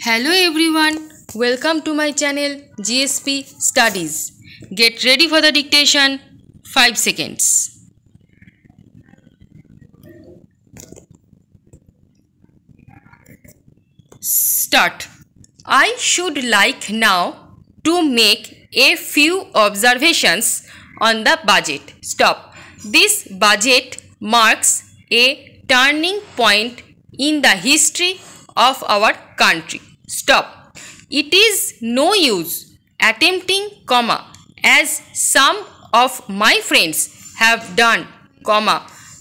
Hello everyone, welcome to my channel GSP Studies. Get ready for the dictation. 5 seconds. Start. I should like now to make a few observations on the budget. Stop. This budget marks a turning point in the history of our country. Stop. It is no use attempting, as some of my friends have done,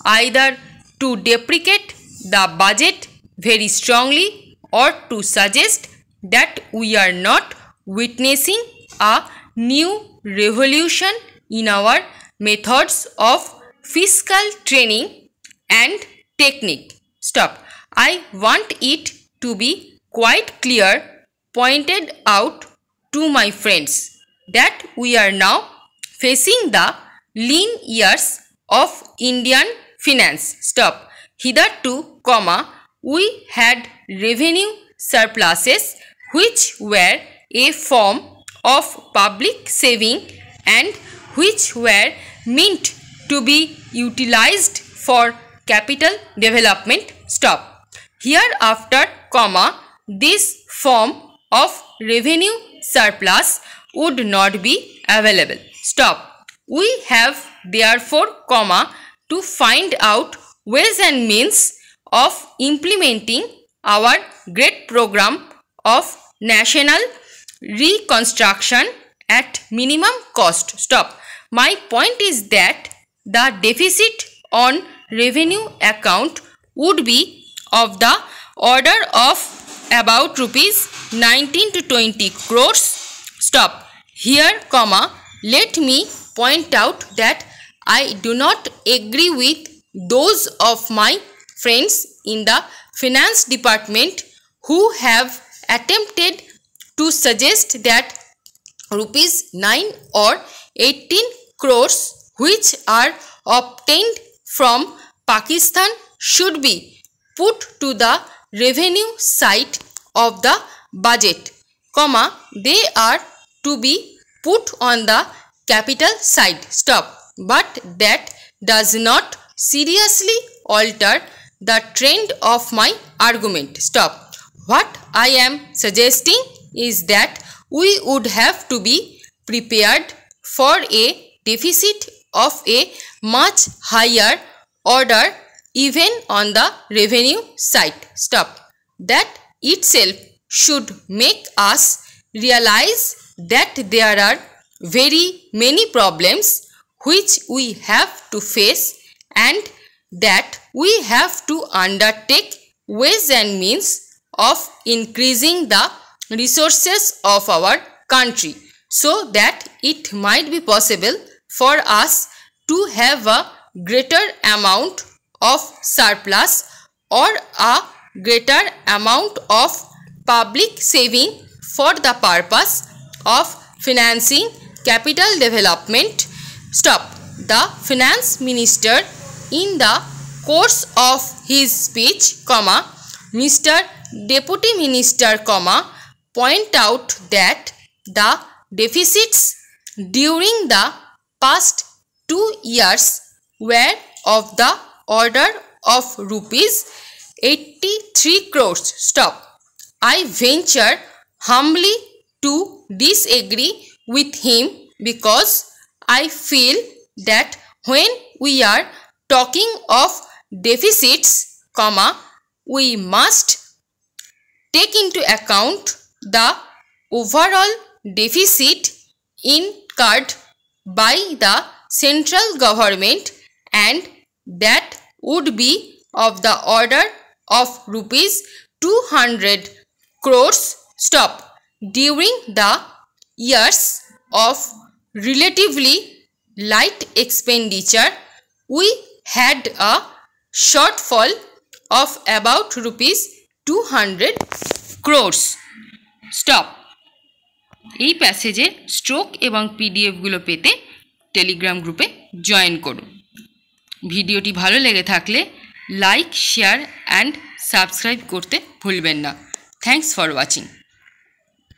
either to deprecate the budget very strongly or to suggest that we are not witnessing a new revolution in our methods of fiscal training and technique. Stop. I want it to be quite clear, pointed out to my friends, that we are now facing the lean years of Indian finance. Stop. Hitherto, we had revenue surpluses which were a form of public saving and which were meant to be utilized for capital development. Stop. Hereafter, this form of revenue surplus would not be available. Stop. We have therefore, to find out ways and means of implementing our great program of national reconstruction at minimum cost. Stop. My point is that the deficit on revenue account would be of the order of about rupees 19 to 20 crores. Stop. Here, let me point out that I do not agree with those of my friends in the finance department who have attempted to suggest that rupees 9 or 18 crores which are obtained from Pakistan should be put to the revenue side of the budget, they are to be put on the capital side. Stop. But that does not seriously alter the trend of my argument. Stop. What I am suggesting is that we would have to be prepared for a deficit of a much higher order even on the revenue side. Stop. That itself should make us realize that there are very many problems which we have to face and that we have to undertake ways and means of increasing the resources of our country so that it might be possible for us to have a greater amount of surplus or a greater amount of public saving for the purpose of financing capital development. Stop. The finance minister in the course of his speech, Mr. Deputy Minister, point out that the deficits during the past 2 years were of the order of rupees 83 crores. Stop. I venture humbly to disagree with him because I feel that when we are talking of deficits, we must take into account the overall deficit incurred by the central government, and that would be of the order of rupees 200 crores. Stop. During the years of relatively light expenditure, we had a shortfall of about rupees 200 crores. Stop. এই প্যাসেজে stroke এবং পিডিএফগুলো পেতে Telegram গ্রুপে join করুন। ভিডিওটি ভালো লেগে থাকলে like, share and subscribe করতে ভুলবেন না। Thanks for watching.